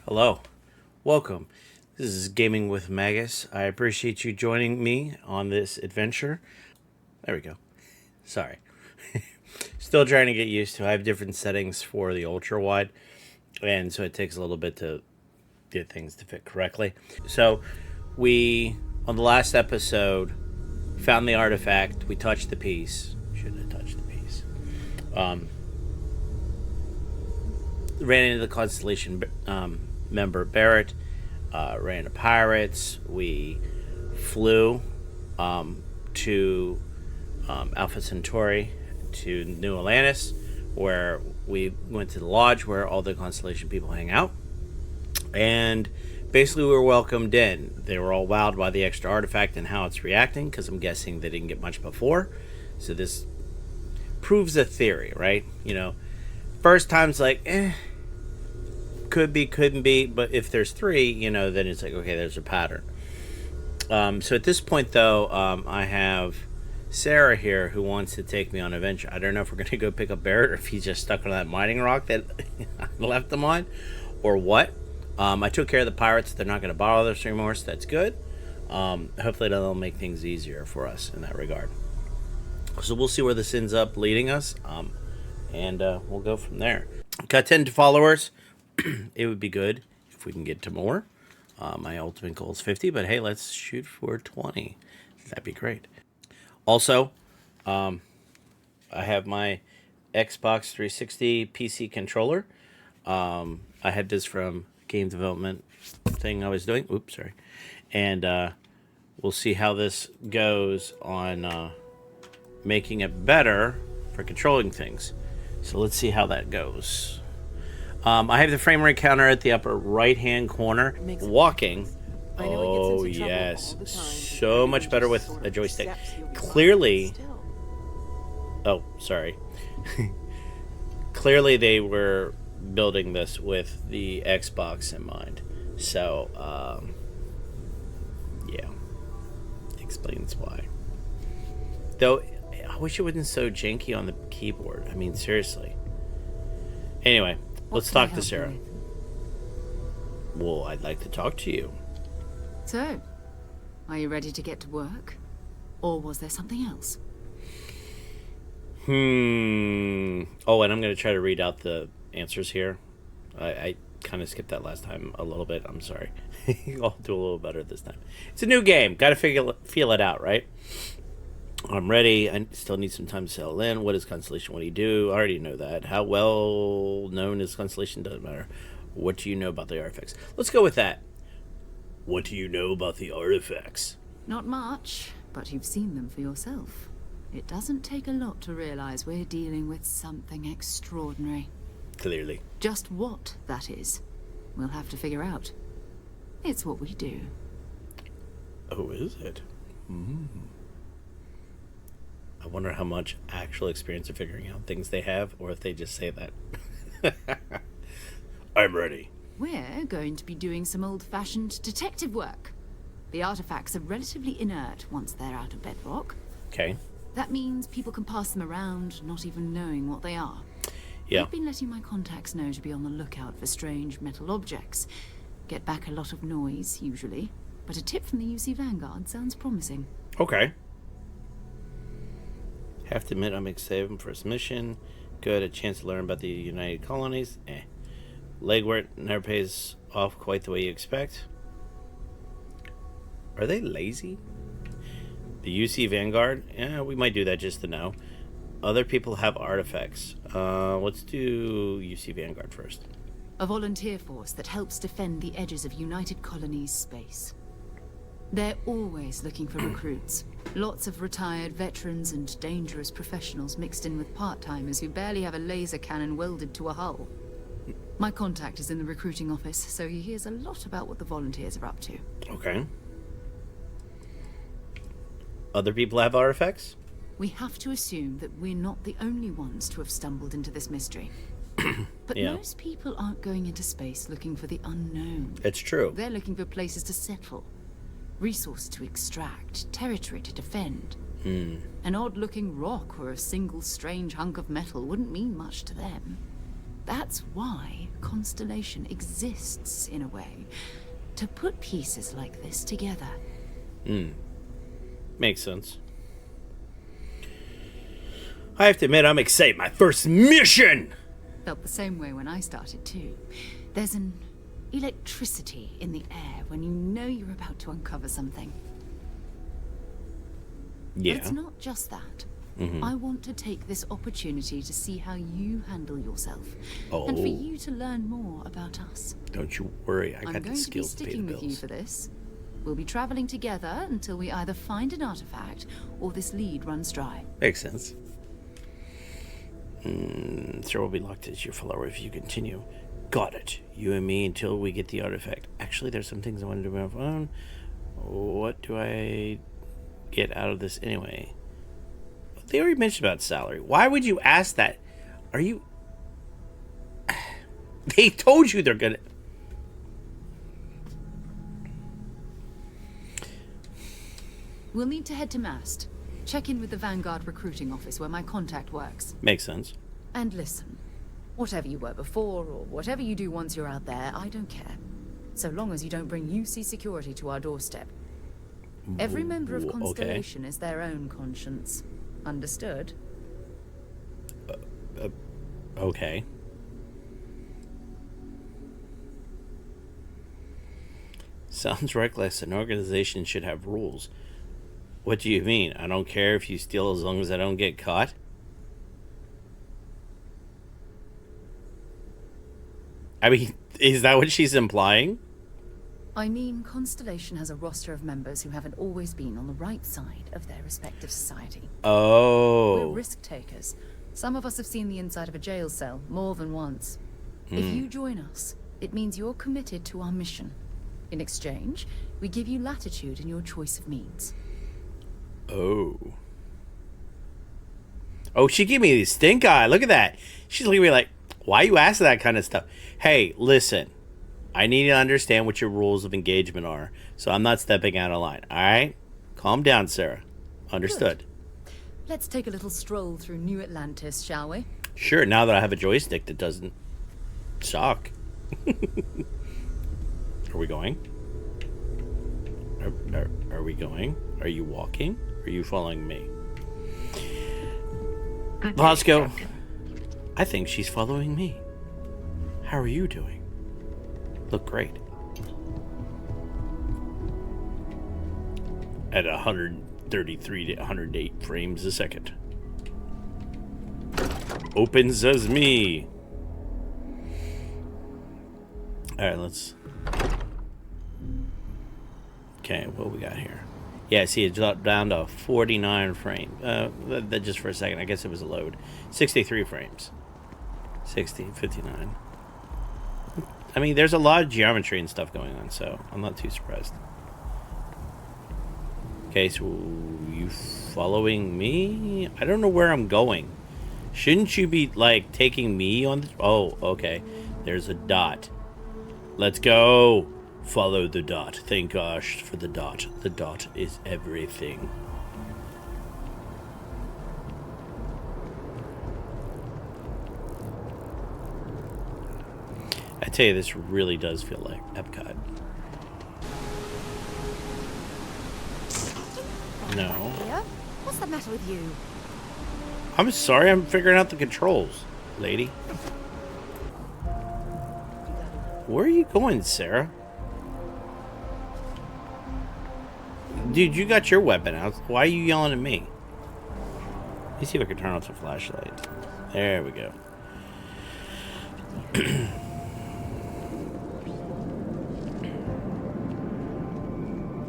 Hello, welcome. This is Gaming with Magus. I appreciate you joining me on this adventure. There we go. Sorry. Still trying to get used to. I have different settings for the ultra wide, and so it takes a little bit to get things to fit correctly. So, we on the last episode found the artifact. We touched the piece. Shouldn't have touched the piece. Ran into the Constellation member Barrett. Ran into pirates. We flew to Alpha Centauri to New Atlantis, where we went to the lodge where all the Constellation people hang out. And basically, we were welcomed in. They were all wowed by the extra artifact and how it's reacting, because I'm guessing they didn't get much before. So this proves a theory, right? First time's like, could be, couldn't be, but if there's three, then it's like, okay, there's a pattern. So at this point, though, I have Sarah here who wants to take me on an adventure. I don't know if we're going to go pick up Barrett or if he's just stuck on that mining rock that I left him on, or what. I took care of the pirates. They're not going to bother us anymore, so that's good. Hopefully that'll make things easier for us in that regard. So we'll see where this ends up leading us, and we'll go from there. Got 10 followers. It would be good if we can get to more. My ultimate goal is 50, but hey, let's shoot for 20. That'd be great. Also, I have my Xbox 360 PC controller. I had this from game development thing I was doing. Oops, sorry. And we'll see how this goes on making it better for controlling things. So let's see how that goes. I have the frame rate counter at the upper right-hand corner. Walking. Oh, yes. So much better with a joystick. Clearly... Oh, sorry. Clearly they were building this with the Xbox in mind. So, yeah. Explains why. Though, I wish it wasn't so janky on the keyboard. I mean, seriously. Anyway, let's talk to Sarah. Well, I'd like to talk to you. So, are you ready to get to work? Or was there something else? Oh, and I'm going to try to read out the answers here. I kind of skipped that last time a little bit. I'm sorry. I'll do a little better this time. It's a new game. Got to feel it out, right? I'm ready. I still need some time to settle in. What is Constellation? What do you do? I already know that. How well known is Constellation? Doesn't matter. What do you know about the artifacts? Let's go with that. What do you know about the artifacts? Not much, but you've seen them for yourself. It doesn't take a lot to realize we're dealing with something extraordinary. Clearly. Just what that is, we'll have to figure out. It's what we do. Oh, is it? I wonder how much actual experience of figuring out things they have, or if they just say that. I'm ready. We're going to be doing some old-fashioned detective work. The artifacts are relatively inert once they're out of bedrock. Okay. That means people can pass them around, not even knowing what they are. Yeah. I've been letting my contacts know to be on the lookout for strange metal objects. Get back a lot of noise, usually. But a tip from the UC Vanguard sounds promising. Okay. Have to admit, I'm excited for this mission. Good, a chance to learn about the United Colonies. Legwork never pays off quite the way you expect. Are they lazy? The UC Vanguard? Yeah, we might do that just to know. Other people have artifacts. Let's do UC Vanguard first. A volunteer force that helps defend the edges of United Colonies space. They're always looking for recruits. Lots of retired veterans and dangerous professionals mixed in with part-timers who barely have a laser cannon welded to a hull. My contact is in the recruiting office, so he hears a lot about what the volunteers are up to. Okay. Other people have artifacts? We have to assume that we're not the only ones to have stumbled into this mystery. But Yeah. most people aren't going into space looking for the unknown. It's true. They're looking for places to settle. Resource to extract, territory to defend. An odd-looking rock or a single strange hunk of metal wouldn't mean much to them. That's why Constellation exists, in a way, to put pieces like this together. Makes sense. I have to admit, I'm excited. My first mission! Felt the same way when I started, too. There's an electricity in the air when you know you're about to uncover something. Yeah. But it's not just that. I want to take this opportunity to see how you handle yourself. And for you to learn more about us. Don't you worry, I I'm got the going to be skills to pay the sticking with you bills. for this. We'll be traveling together until we either find an artifact or this lead runs dry. Makes sense. Sir will be locked as your follower if you continue. Got it. You and me until we get the artifact. Actually, there's some things I want to do on my phone. What do I get out of this anyway? They already mentioned about salary. Why would you ask that? Are you... They told you they're gonna... We'll need to head to Mast. Check in with the Vanguard recruiting office where my contact works. Makes sense. And listen, whatever you were before or whatever you do once you're out there, I don't care. So long as you don't bring UC security to our doorstep. Every member of Constellation is their own conscience. Understood? Okay. Sounds reckless. An organization should have rules. What do you mean? I don't care if you steal as long as I don't get caught? I mean, is that what she's implying? I mean, Constellation has a roster of members who haven't always been on the right side of their respective society. Oh. We're risk takers. Some of us have seen the inside of a jail cell more than once. If you join us, it means you're committed to our mission. In exchange, we give you latitude in your choice of means. Oh. Oh, she gave me the stink eye. Look at that. She's looking at me like, why you asking that kind of stuff? Hey, listen. I need to understand what your rules of engagement are, so I'm not stepping out of line, alright? Calm down, Sarah. Understood. Good. Let's take a little stroll through New Atlantis, shall we? Sure, now that I have a joystick that doesn't suck. Are we going? Are we going? Are you walking? Are you following me? Let's go. I think she's following me. How are you doing? Look great. At 133 to 108 frames a second. Open sesame. Alright, let's... Okay, what we got here? Yeah, see, it dropped down to 49 frames. That just for a second. I guess it was a load. 63 frames. 60, 59. I mean, there's a lot of geometry and stuff going on, so I'm not too surprised. Okay, so you following me? I don't know where I'm going. Shouldn't you be, like, taking me on the... Oh, okay. There's a dot. Let's go. Follow the dot. Thank gosh for the dot. The dot is everything. I tell you, this really does feel like Epcot. No. What's the matter with you? I'm sorry, I'm figuring out the controls, lady. Where are you going, Sarah? Dude, you got your weapon out. Why are you yelling at me? Let me see if I can turn off the flashlight. There we go.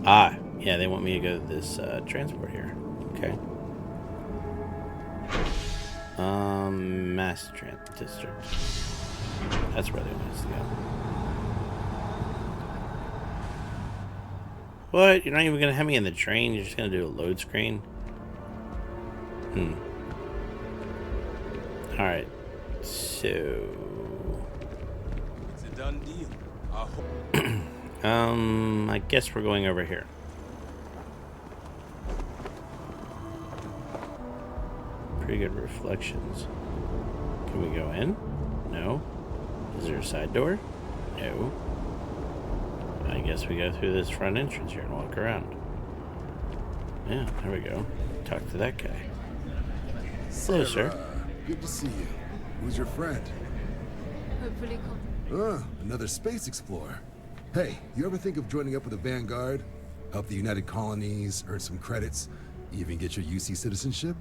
Ah, yeah, they want me to go to this transport here. Okay. Mass Transit District. That's where they want us to go. What? You're not even gonna have me in the train? You're just gonna do a load screen? Alright. So... It's a done deal. I guess we're going over here. Pretty good reflections. Can we go in? No. Is there a side door? No. I guess we go through this front entrance here and walk around. Yeah, there we go. Talk to that guy. Hello, sir. Good to see you. Who's your friend? Hopefully, Another space explorer. Hey, you ever think of joining up with the Vanguard? Help the United Colonies, earn some credits, even get your UC citizenship?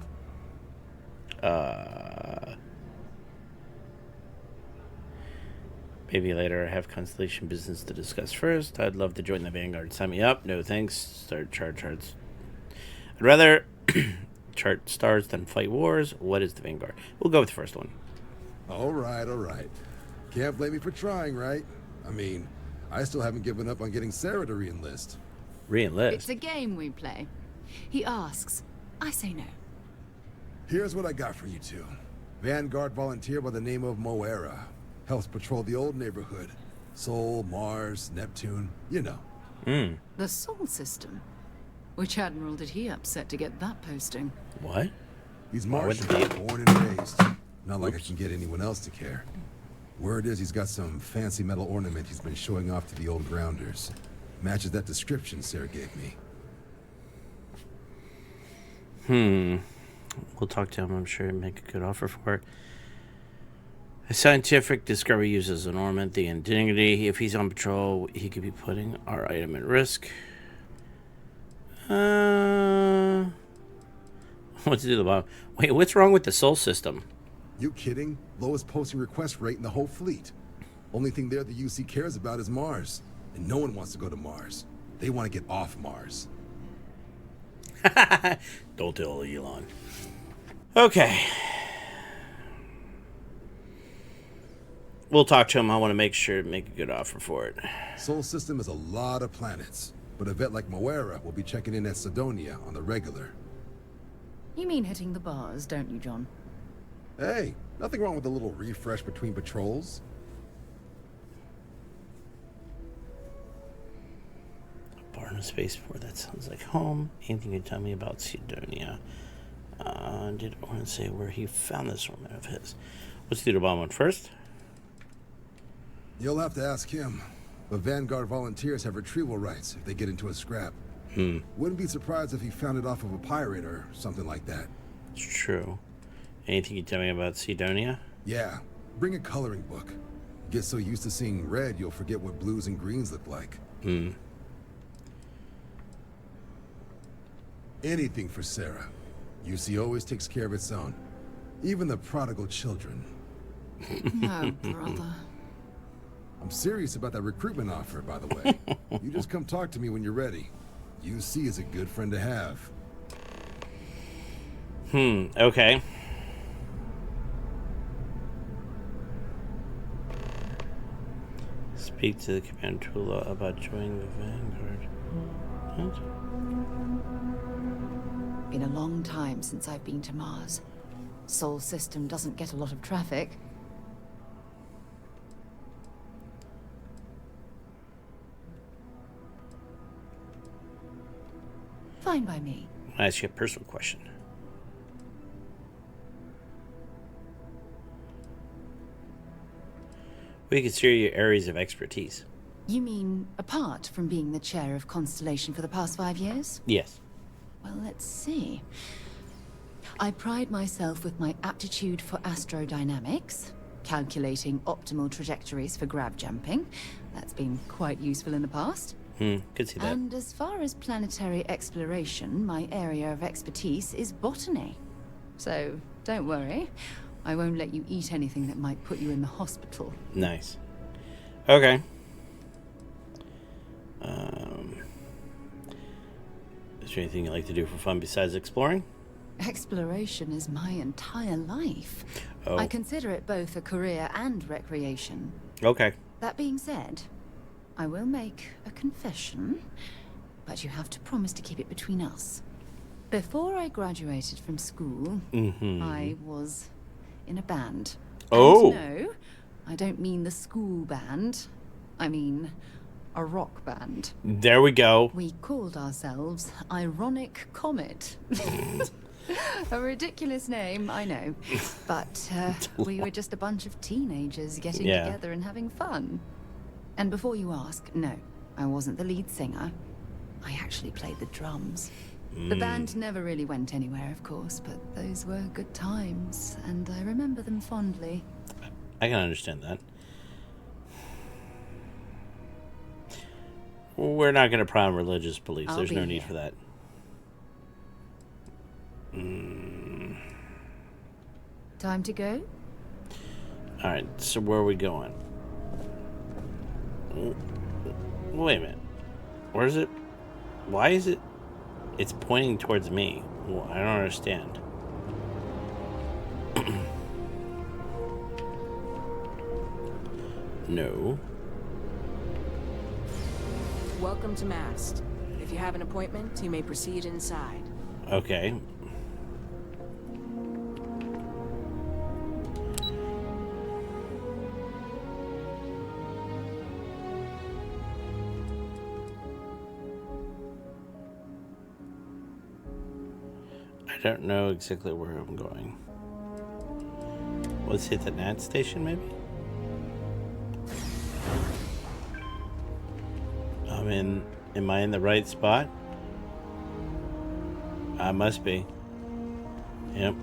Maybe later. I have Constellation business to discuss first. I'd love to join the Vanguard. Sign me up. No thanks. Start charts. I'd rather chart stars than fight wars. What is the Vanguard? We'll go with the first one. All right. Can't blame me for trying, right? I mean, I still haven't given up on getting Sarah to re-enlist. Re-enlist? it's a game we play. He asks, I say no. Here's what I got for you two. Vanguard volunteer by the name of Moera. Helps patrol the old neighborhood. Sol, Mars, Neptune, you know. The Sol system? Which admiral did he upset to get that posting? What? He's Why would Martian, they- born and raised. Not like I can get anyone else to care. Word is he's got some fancy metal ornament he's been showing off to the old grounders. Matches that description Sarah gave me. We'll talk to him. I'm sure he'll make a good offer for it. A scientific discovery uses an ornament, the indignity. If he's on patrol, he could be putting our item at risk. What to do about? Wait, what's wrong with the Sol system? You kidding? Lowest posting request rate in the whole fleet. Only thing there the UC cares about is Mars. And no one wants to go to Mars. They want to get off Mars. Don't tell Elon. Okay. We'll talk to him. I want to make a good offer for it. Sol system is a lot of planets. But a vet like Moera will be checking in at Sidonia on the regular. You mean hitting the bars, don't you, John? Hey, nothing wrong with a little refresh between patrols. Bar in a spaceport. That sounds like home. Anything you can tell me about Sidonia? Did I want to say where he found this ornament of his? Let's do the bomb one first. You'll have to ask him. But Vanguard volunteers have retrieval rights if they get into a scrap. Wouldn't be surprised if he found it off of a pirate or something like that. It's true. Anything you can tell me about Sidonia? Yeah, bring a coloring book. Get so used to seeing red, you'll forget what blues and greens look like. Anything for Sarah. UC always takes care of its own. Even the prodigal children. No, brother. I'm serious about that recruitment offer, by the way. You just come talk to me when you're ready. UC is a good friend to have. Okay. Speak to the Commander Tula about joining the Vanguard. What? Been a long time since I've been to Mars. Sol system doesn't get a lot of traffic. Fine by me. I'll ask you a personal question. What do you consider your areas of expertise? You mean apart from being the chair of Constellation for the past 5 years? Yes. Well, let's see. I pride myself with my aptitude for astrodynamics, calculating optimal trajectories for grav jumping. That's been quite useful in the past. Could see that. And as far as planetary exploration, my area of expertise is botany. So, don't worry. I won't let you eat anything that might put you in the hospital. Nice. Okay. Is there anything you like to do for fun besides exploring? Exploration is my entire life. Oh. I consider it both a career and recreation. Okay. That being said, I will make a confession, but you have to promise to keep it between us. Before I graduated from school, I was in a band. Oh. And no, I don't mean the school band. I mean a rock band. There we go. We called ourselves Ironic Comet. A ridiculous name, I know. But we were just a bunch of teenagers getting together and having fun. And before you ask, no, I wasn't the lead singer. I actually played the drums. The band never really went anywhere, of course, but those were good times, and I remember them fondly. I can understand that. We're not going to pry on religious beliefs. There's no need for that. Time to go? Alright, so where are we going? Wait a minute. Where is it? Why is it? It's pointing towards me. Well, I don't understand. No. Welcome to Mast. If you have an appointment, you may proceed inside. Okay. I don't know exactly where I'm going. Let's hit the NAT station, maybe? Am I in the right spot? I must be. Yep.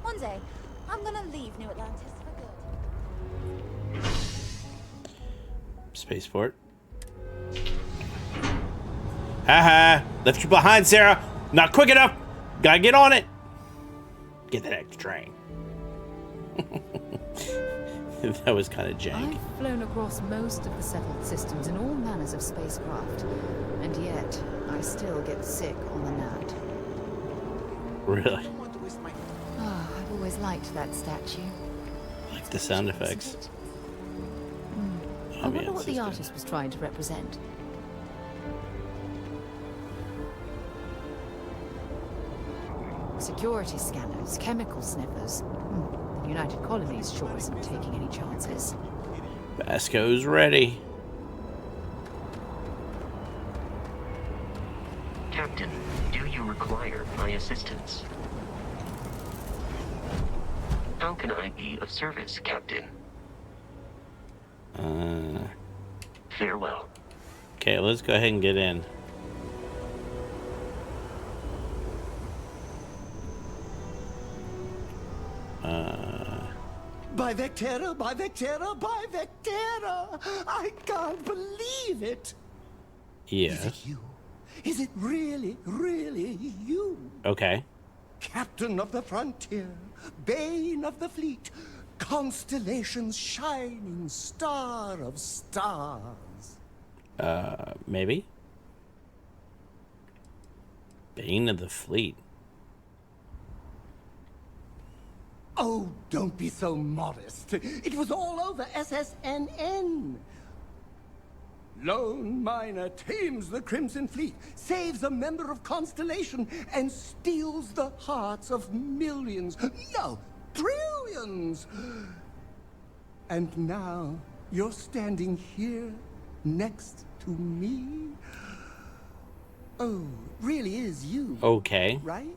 One day, I'm gonna leave New Atlantis for good. Spaceport. Haha! Left you behind, Sarah! Not quick enough! Gotta get on it! Get that extra train. That was kind of jank. I've flown across most of the settled systems in all manners of spacecraft, and yet I still get sick on the NAT. Really? Oh, I've always liked that statue. Like the sound effects. I wonder what the artist was trying to represent. Security scanners, chemical sniffers. The United Colonies sure isn't taking any chances. Vasco's ready. Captain, do you require my assistance? How can I be of service, Captain? Farewell. Okay, let's go ahead and get in. By Vectera, by Vectera, by Vectera! I can't believe it! Yes. Is it you? Is it really, really you? Okay. Captain of the frontier, bane of the fleet, constellation's shining star of stars. Maybe? Bane of the fleet. Oh, don't be so modest. It was all over SSNN. Lone miner tames the Crimson Fleet, saves a member of Constellation, and steals the hearts of millions, no, trillions. And now you're standing here next to me. Oh, really is you. Okay. Right?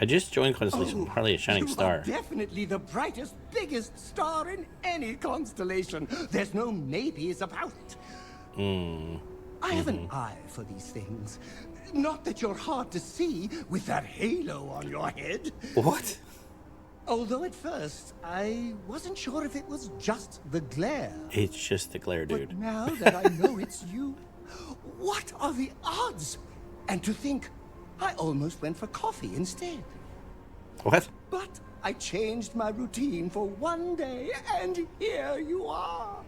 I just joined Constellation, hardly a shining you star. Are definitely the brightest, biggest star in any constellation. There's no maybes about it. I have an eye for these things. Not that you're hard to see with that halo on your head. What? Although at first, I wasn't sure if it was just the glare. It's just the glare, dude. But now that I know it's you, what are the odds? And to think, I almost went for coffee instead. What? But I changed my routine for one day, and here you are.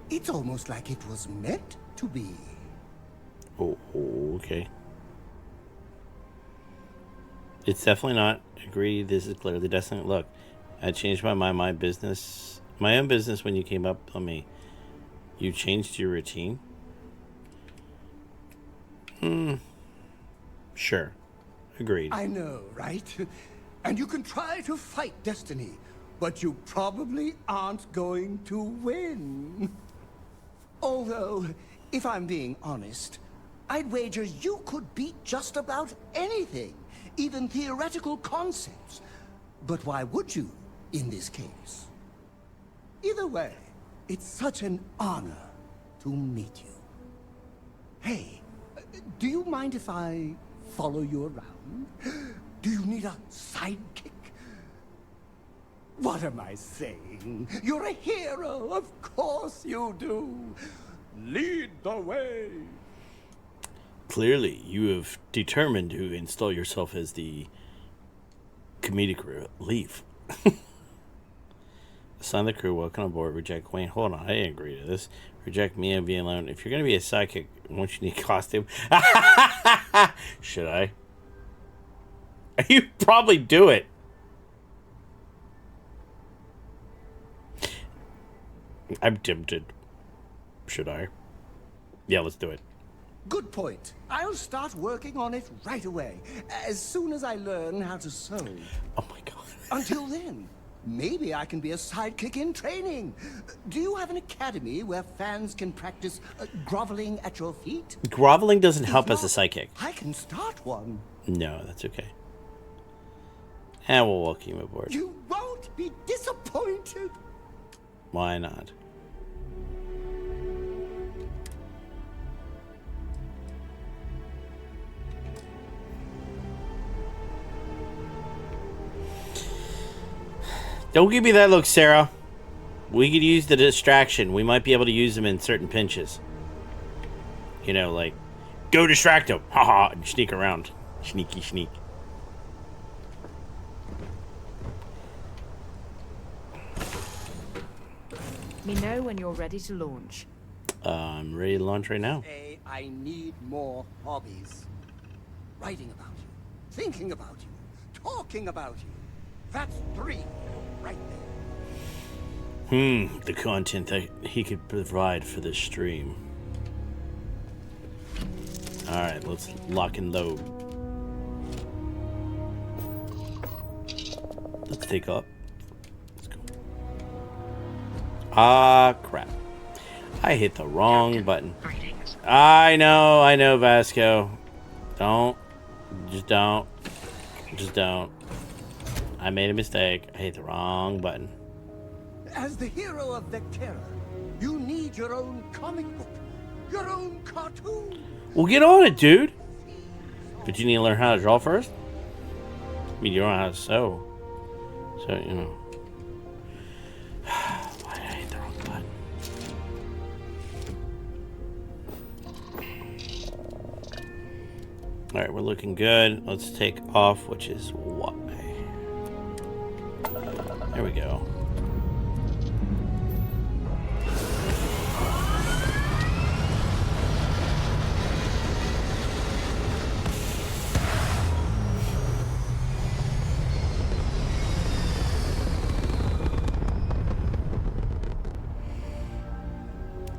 It's almost like it was meant to be. Oh, okay. It's definitely not. Agree, this is clearly Destiny. Look, I changed my mind, my own business when you came up on me. You changed your routine? Sure. Agreed. I know, right? And you can try to fight destiny, but you probably aren't going to win. Although, if I'm being honest, I'd wager you could beat just about anything, even theoretical concepts. But why would you, in this case? Either way, it's such an honor to meet you. Hey, do you mind if I follow you around? Do you need a sidekick? What am I saying? You're a hero, of course you do. Lead the way. Clearly, you have determined to install yourself as the comedic relief. Assign the crew, welcome aboard, reject Wayne. Hold on, I didn't agree to this. Reject me and be alone. If you're going to be a sidekick, won't you need a costume? Should I? You probably do it. I'm tempted. Should I? Yeah, let's do it. Good point. I'll start working on it right away, as soon as I learn how to sew. Oh my god. Until then, maybe I can be a sidekick in training. Do you have an academy where fans can practice groveling at your feet? Groveling doesn't help If as a not, sidekick. I can start one. No, that's okay. And we'll welcome you aboard. You won't be disappointed. Why not? Don't give me that look, Sarah. We could use the distraction. We might be able to use them in certain pinches. You know, like, go distract him. Haha, and sneak around. Sneaky sneak. Let me know when you're ready to launch. I'm ready to launch right now. Hey, I need more hobbies. Writing about you, thinking about you, talking about you. That's 3 right there. The content that he could provide for this stream. Alright, let's lock and load. Let's take up. Let's go. Ah, crap. I hit the wrong button. Greetings. I know, Vasco. Don't. Just don't. Just don't. I made a mistake. I hit the wrong button. As the hero of Vectera, you need your own comic book, your own cartoon. Well, get on it, dude. But you need to learn how to draw first? I mean, you don't know how to sew. So, you know. Why did I hit the wrong button? Alright, we're looking good. Let's take off, which is Y. There we go.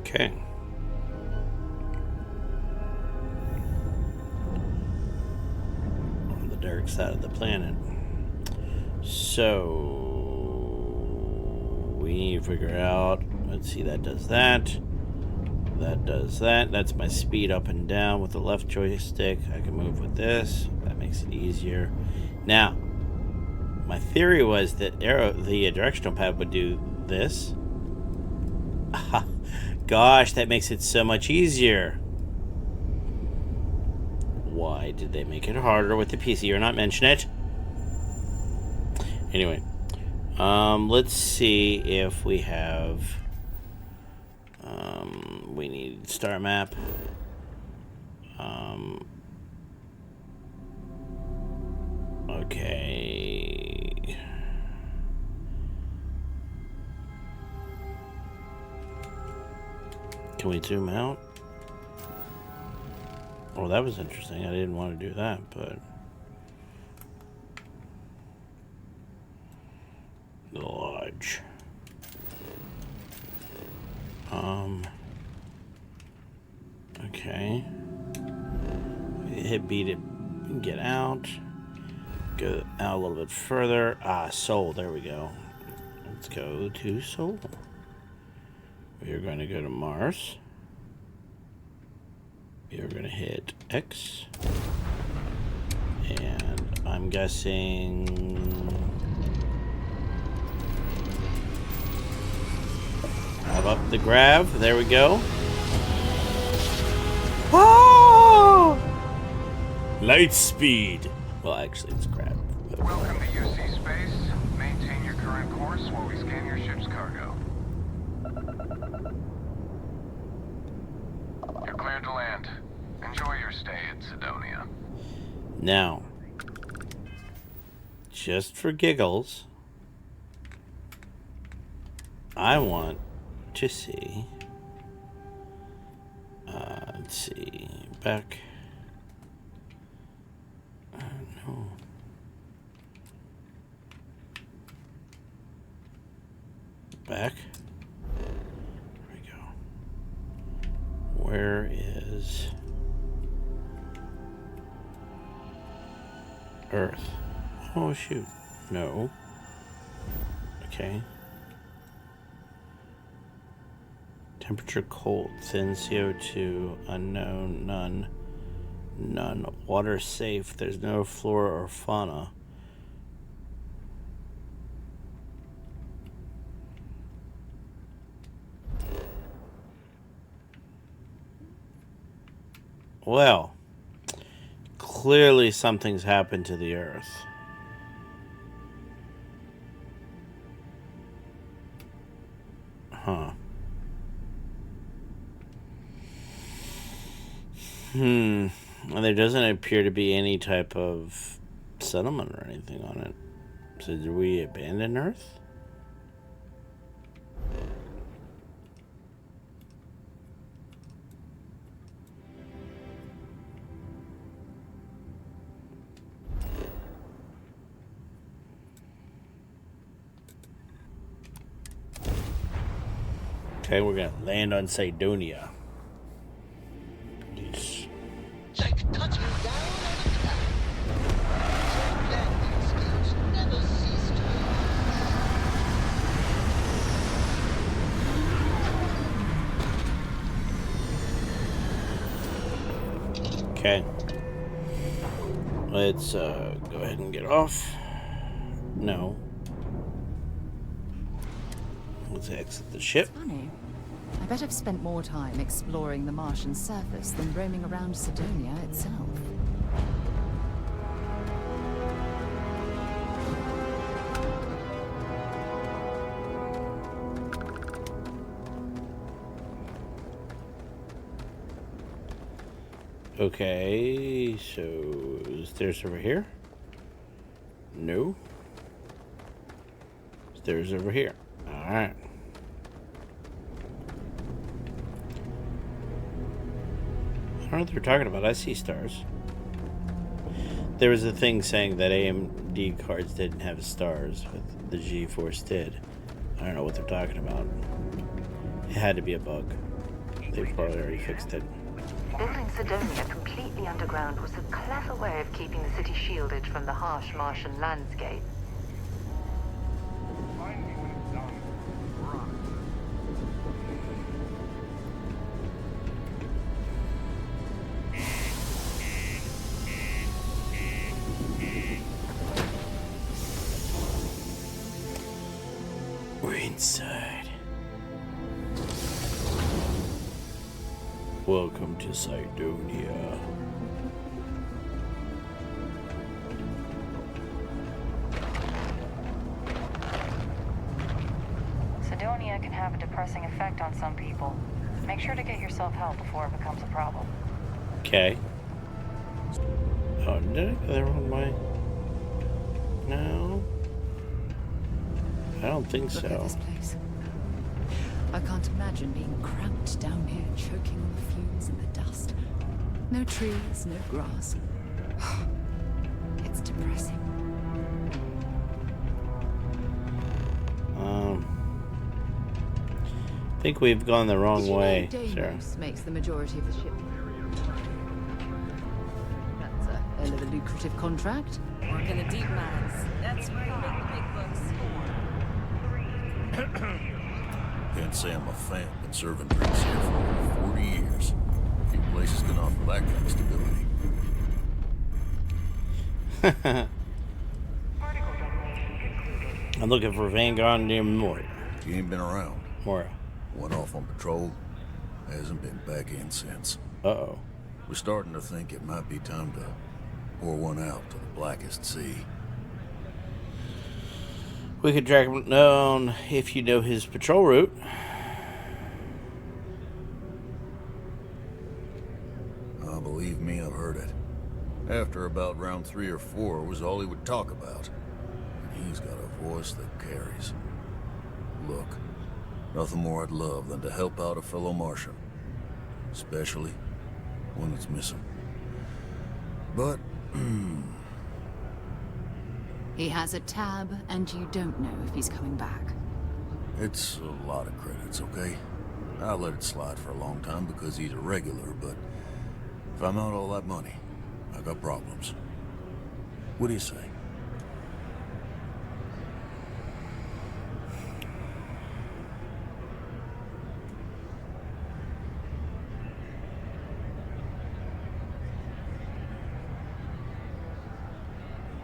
Okay. On the dark side of the planet. So we need to figure out, let's see, that does that. That does that. That's my speed up and down with the left joystick. I can move with this. That makes it easier. Now, my theory was that the directional pad would do this. Gosh, that makes it so much easier. Why did they make it harder with the PC or not mention it? Anyway, let's see if we have, we need star map. Okay. Can we zoom out? Oh, that was interesting. I didn't want to do that, but large. Okay. Hit B to get out. Go out a little bit further. Ah, soul. There we go. Let's go to Sol. We are going to go to Mars. We are going to hit X. And I'm guessing... Have up the grav. There we go. Oh! Light speed. Well, actually, it's grav. Welcome to UC Space. Maintain your current course while we scan your ship's cargo. You're cleared to land. Enjoy your stay at Sidonia. Now, just for giggles, I want to see, let's see, back, no, back, there we go, where is Earth? Oh shoot, no, okay. Temperature cold, thin CO2, unknown, none. Water safe, there's no flora or fauna. Well, clearly something's happened to the Earth. Huh. Well, there doesn't appear to be any type of settlement or anything on it. So did we abandon Earth? Okay, we're gonna land on Sidonia. Like touching down on a cloud. Your landing skills never cease to amaze. Okay. Let's go ahead and get off. No. Let's exit the ship. It's funny. I bet I've spent more time exploring the Martian surface than roaming around Sidonia itself. Okay, so stairs over here? No. Stairs over here. Alright. I don't know what they're talking about. I see stars. There was a thing saying that AMD cards didn't have stars, but the GeForce did. I don't know what they're talking about. It had to be a bug. They probably already fixed it. Building Sidonia completely underground was a clever way of keeping the city shielded from the harsh Martian landscape. We're inside. Welcome to Sidonia. Sidonia can have a depressing effect on some people. Make sure to get yourself help before it becomes a problem. Okay. Oh, did I go the wrong way? No. I don't think Look so. at this place. I can't imagine being cramped down here, choking on the fumes and the dust. No trees, no grass. It's depressing. I think we've gone the wrong Did you way, know Sarah. Deimos makes the majority of the ship. That's a hell of a lucrative contract. Work in the deep mines. That's where you make the big bucks. Can't say I'm a fan. Been serving drinks here for over 40 years. Few places can offer that kind of stability. I'm looking for Vanguard near Moira. He ain't been around. Moira. Went off on patrol. Hasn't been back in since. Uh-oh. We're starting to think it might be time to pour one out to the blackest sea. We could track him down if you know his patrol route. Believe me, I've heard it. After about round 3 or 4 was all he would talk about. And he's got a voice that carries. Look, nothing more I'd love than to help out a fellow Martian. Especially one that's missing. But, He has a tab, and you don't know if he's coming back. it's a lot of credits, okay? I let it slide for a long time because he's a regular, but if I'm out all that money, I got problems. What do you say?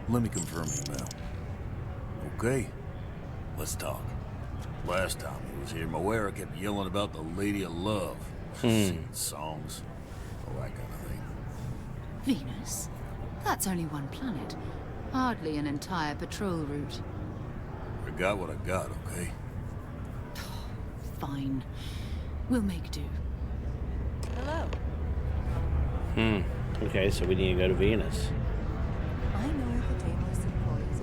Let me confirm you now. Okay, let's talk. Last time he was here, Moira kept yelling about the Lady of Love. Singing songs, all that kind of thing. Venus? That's only one planet. Hardly an entire patrol route. I got what I got, okay? Fine. We'll make do. Hello. Okay, so we need to go to Venus. I know the Daedalus employees.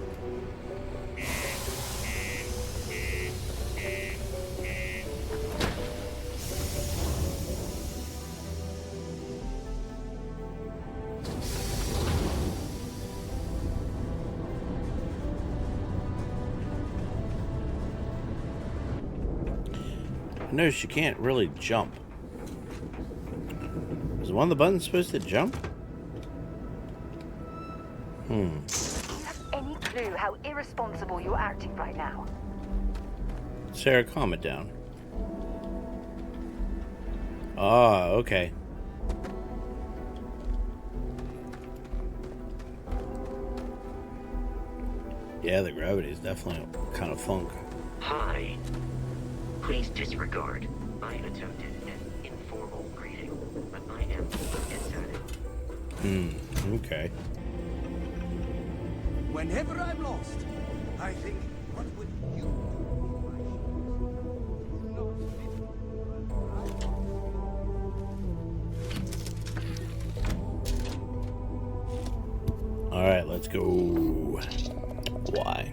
I notice you can't really jump. Is one of the buttons supposed to jump? Do you have any clue how irresponsible you're acting right now? Sarah, calm it down. Ah, okay. Yeah, the gravity is definitely kind of funk. Hi. Please disregard. I attempted an informal greeting, but I am inside. Okay. Whenever I'm lost, I think, what would you do? All right, let's go. Why?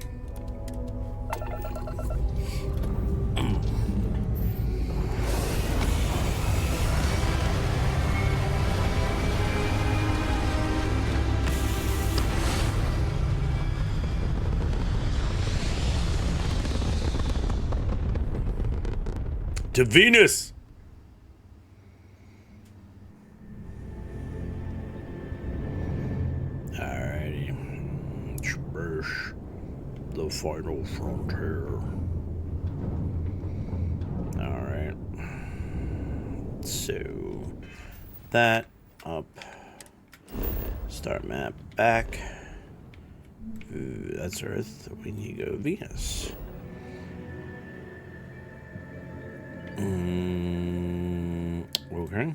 To Venus. Alrighty. Traverse the final frontier. Alright. So that up. Start map back. Ooh, that's Earth. We need to go Venus. Okay.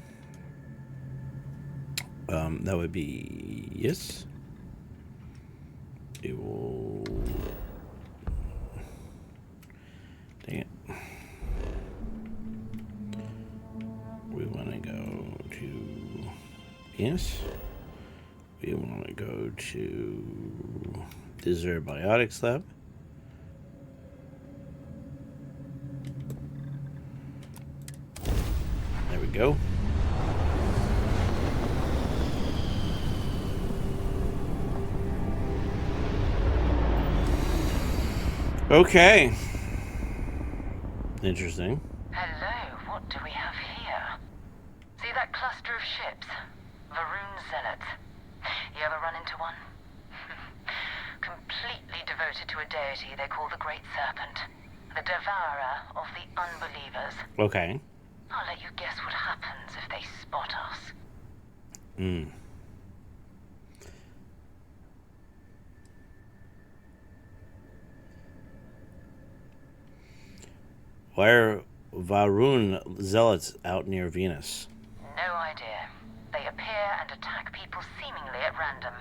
That would be yes. It will. Dang it. We want to go to Venus. We want to go to Desert Biotics Lab. There we go. Okay. Interesting. Hello, what do we have here? See that cluster of ships? Varun Zealots. You ever run into one? Completely devoted to a deity they call the Great Serpent. The devourer of the unbelievers. Okay. I'll let you guess what happens if they spot us. Hmm. Why are Varun zealots out near Venus? No idea. They appear and attack people seemingly at random.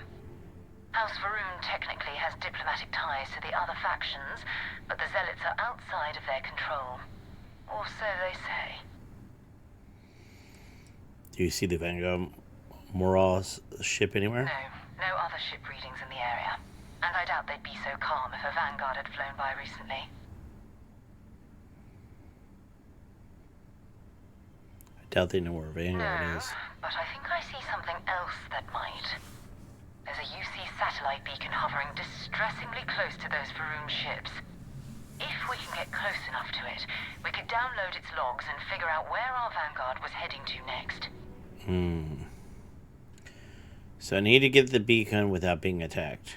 House Varun technically has diplomatic ties to the other factions, but the zealots are outside of their control. Or so they say. Do you see the Vanguard Moral's ship anywhere? No other ship readings in the area. And I doubt they'd be so calm if a Vanguard had flown by recently. I doubt they know where Vanguard is. But I think I see something else that might. There's a UC satellite beacon hovering distressingly close to those Varun ships. If we can get close enough to it, we could download its logs and figure out where our Vanguard was heading to next. So I need to get the beacon without being attacked.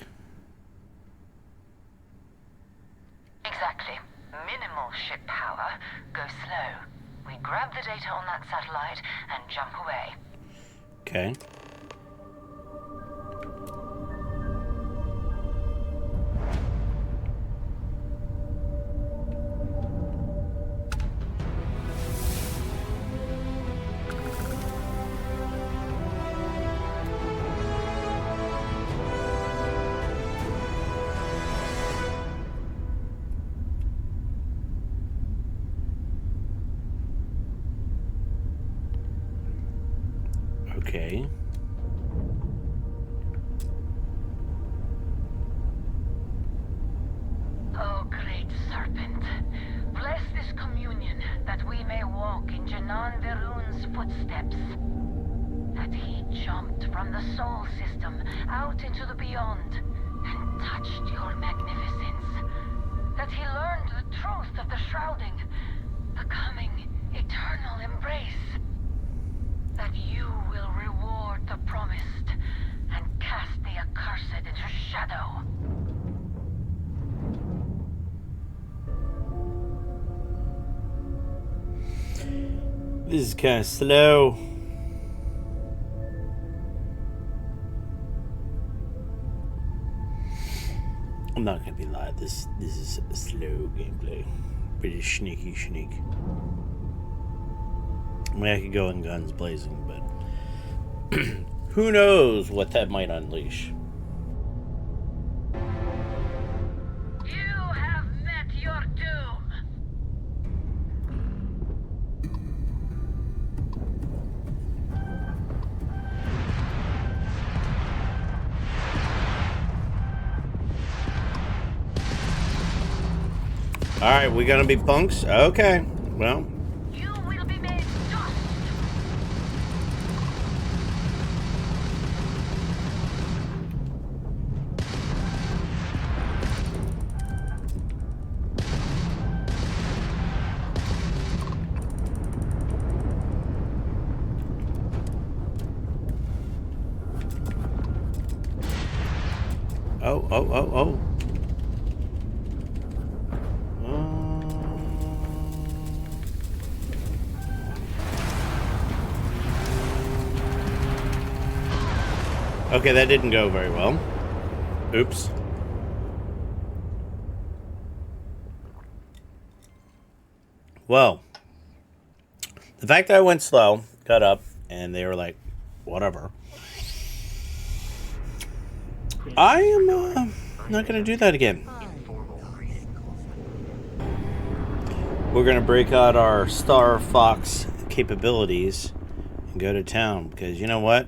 Exactly. Minimal ship power. Go slow. We grab the data on that satellite and jump away. Okay. Okay. Oh, great serpent, bless this communion that we may walk in Janan Verun's footsteps. That he jumped from the soul system out into the beyond and touched your magnificence. That he learned the truth of the shrouding, the coming eternal embrace. That you will reward the promised and cast the accursed into shadow. This is kind of slow. I'm not gonna be live. This is a slow gameplay. Pretty sneaky. I mean, I could go in guns blazing, but who knows what that might unleash. You have met your doom. Alright, we gonna be punks? Okay. Well. You will be made dust. Oh. Okay, that didn't go very well. Oops. Well, the fact that I went slow, got up, and they were like, whatever. I am not going to do that again. We're going to break out our Starfox capabilities and go to town, because you know what?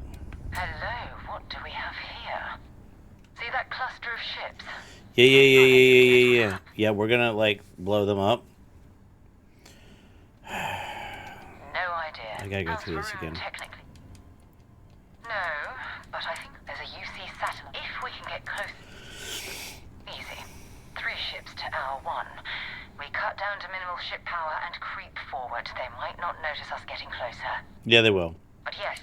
Hello, what do we have here? See that cluster of ships? Yeah. Yeah, we're going to, like, blow them up. No idea. I gotta go through this again. Technically. No, but I think there's a UC satellite. If we can get close. Easy. 3 ships to our 1. We cut down to minimal ship power and creep forward. They might not notice us getting closer. Yeah, they will. But yes.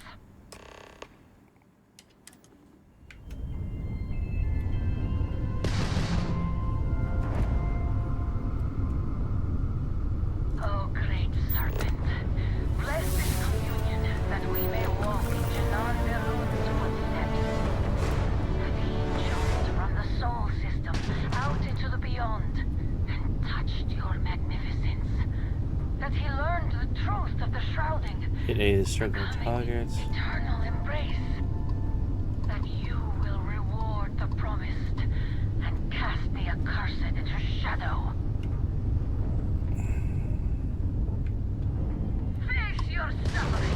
he learned the truth of the shrouding. Hit A to circle targets. Eternal embrace. That you will reward the promised and cast the accursed into shadow. Face your suffering.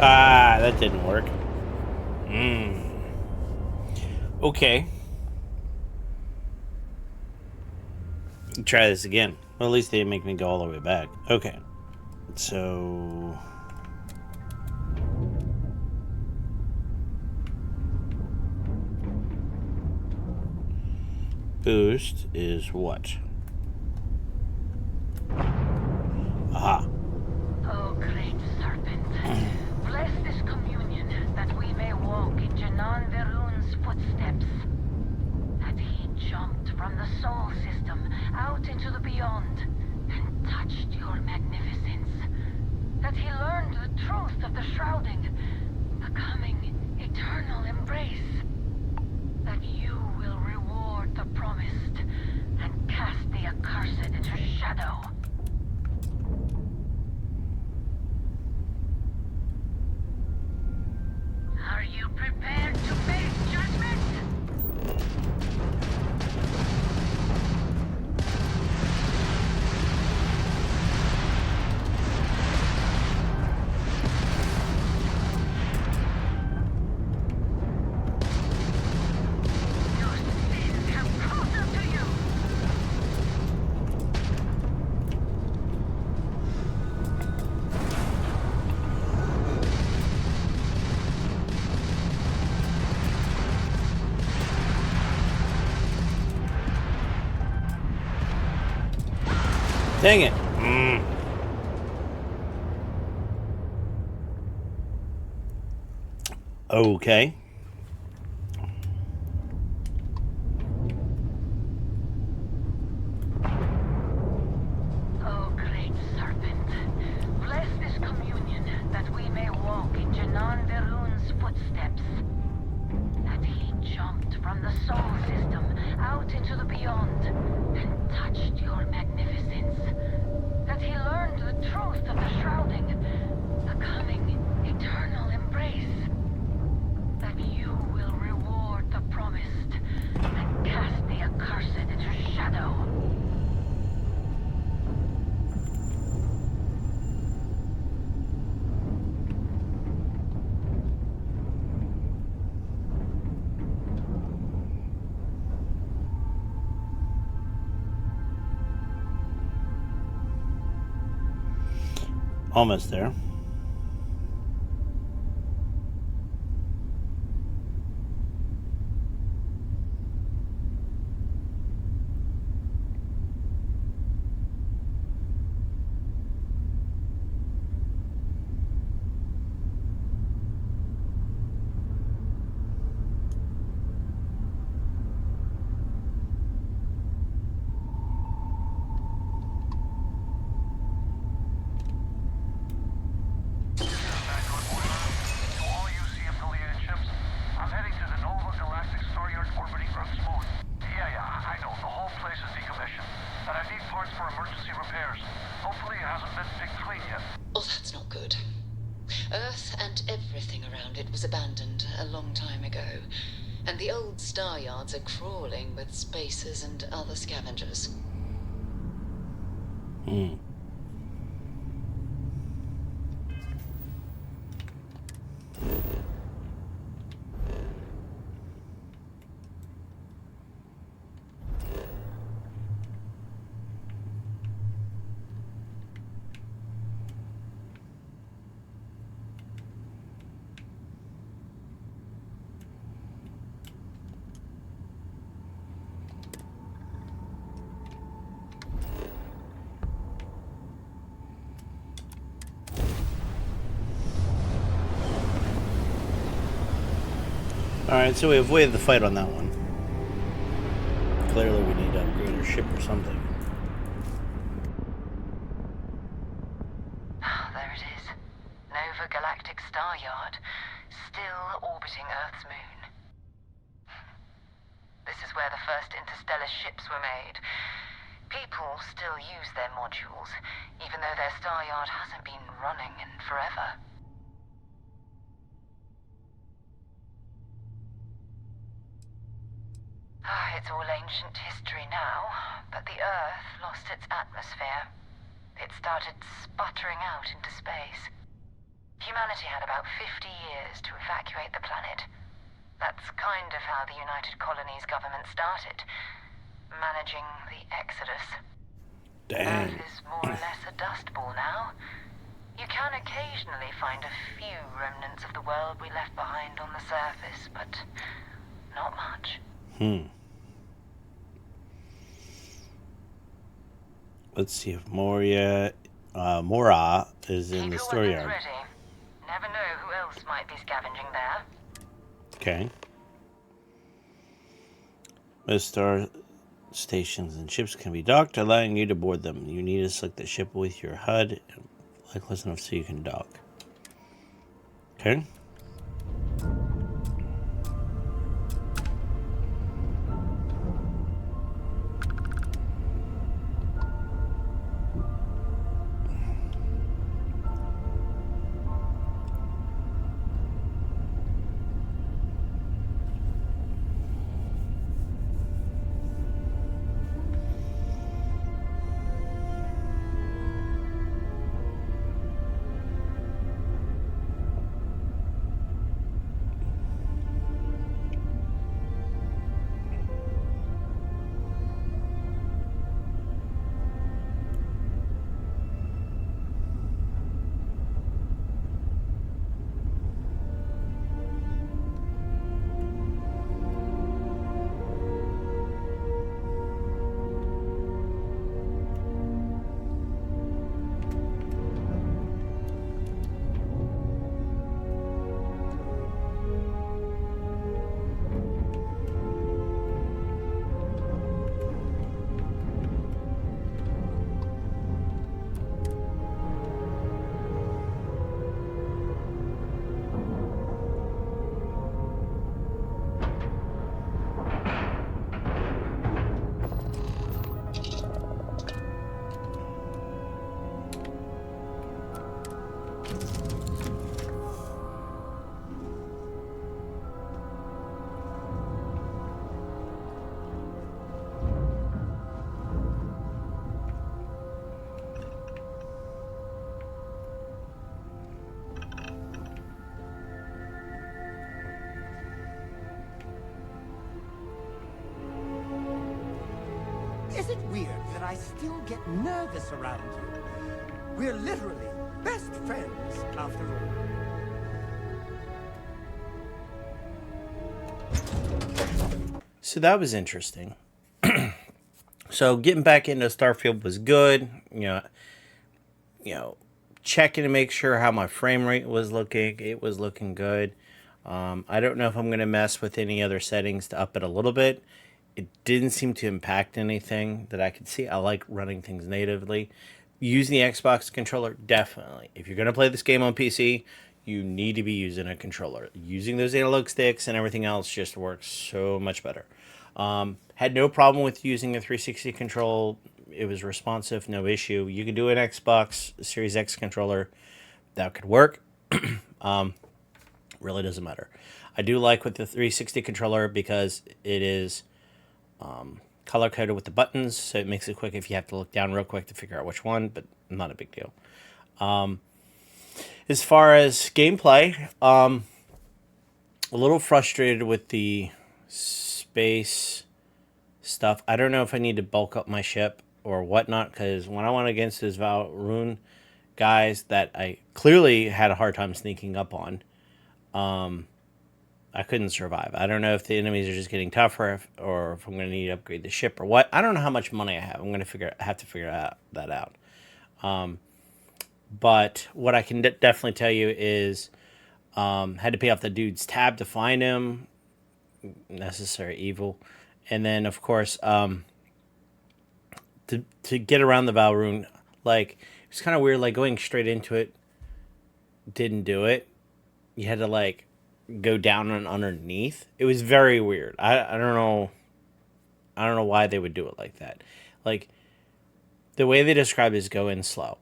Ah, that didn't work. Okay. Try this again. Well, at least they didn't make me go all the way back. Okay. So... boost is what? Aha. Oh, great serpent. Bless this communion that we may walk in Janan Verun's footsteps. That he jumped from the soul system out into the beyond and touched your magnificence. That he learned the truth of the shrouding, becoming eternal embrace. That you will reward the promised and cast the accursed into shadow. Are you prepared to face judgment? Your sins have caught up to you. Dang it. Okay. Oh, great serpent. Bless this communion that we may walk in Janan Verun's footsteps. That he jumped from the soul system out into the beyond and touched your magnificence. That he learned the truth of the shrouding, becoming eternal embrace. That you will reward the promised and cast the accursed into shadow. Almost there. Oh, that's not good. Earth and everything around it was abandoned a long time ago, and the old star yards are crawling with spacers and other scavengers. Alright, so we avoided the fight on that one. Clearly we need to upgrade our ship or something. There it is. Nova Galactic Star Yard, still orbiting Earth's moon. This is where the first interstellar ships were made. People still use their modules, even though their star yard hasn't been running in forever. It's all ancient history now, but the Earth lost its atmosphere. It started sputtering out into space. Humanity had about 50 years to evacuate the planet. That's kind of how the United Colonies government started, managing the exodus. Damn. Earth is more or less a dust ball now. You can occasionally find a few remnants of the world we left behind on the surface, but not much. Let's see if Mora is in the store yard. Ready. Never know who else might be scavenging there. Okay. Most star stations and ships can be docked, allowing you to board them. You need to select the ship with your HUD close enough so you can dock. Okay. Is it weird that I still get nervous around you? We're literally best friends, after all. So that was interesting. So getting back into Starfield was good. You know, checking to make sure how my frame rate was looking. It was looking good. I don't know if I'm going to mess with any other settings to up it a little bit. It didn't seem to impact anything that I could see. I like running things natively. Using the Xbox controller, definitely. If you're going to play this game on PC, you need to be using a controller. Using those analog sticks and everything else just works so much better. Had no problem with using a 360 control. It was responsive, no issue. You can do an Xbox Series X controller. That could work. Really doesn't matter. I do like with the 360 controller because it is color coded with the buttons, so it makes it quick if you have to look down real quick to figure out which one, but not a big deal. As far as gameplay, a little frustrated with the space stuff. I don't know if I need to bulk up my ship or whatnot, because when I went against those Valrune guys that I clearly had a hard time sneaking up on, I couldn't survive. I don't know if the enemies are just getting tougher or if I'm going to need to upgrade the ship or what. I don't know how much money I have. I'm going to have to figure that out. But what I can definitely tell you is had to pay off the dude's tab to find him. necessary evil. And then, of course, to get around the Valrune, like, it's kind of weird, like, going straight into it didn't do it. You had to, like, go down and underneath. It was very weird. I don't know. I don't know why they would do it like that. Like, the way they describe it is go in slow.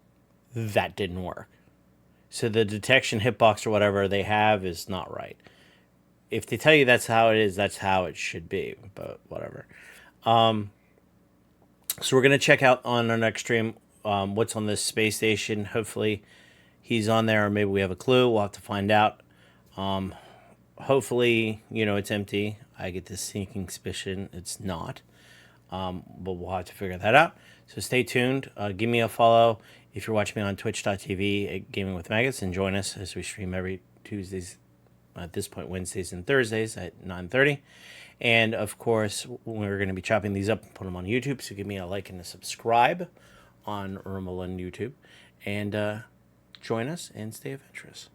That didn't work. So the detection hitbox or whatever they have is not right. If they tell you that's how it is, that's how it should be. But whatever. So we're going to check out on our next stream what's on this space station. Hopefully he's on there, or maybe we have a clue. We'll have to find out. Hopefully, it's empty. I get this sneaking suspicion it's not. But we'll have to figure that out. So stay tuned. Give me a follow if you're watching me on twitch.tv at Gaming with Maggots, and join us as we stream every Tuesdays, at this point Wednesdays and Thursdays at 9:30. And of course, we're going to be chopping these up and put them on YouTube. So give me a like and a subscribe on Rumble and YouTube. And join us and stay adventurous.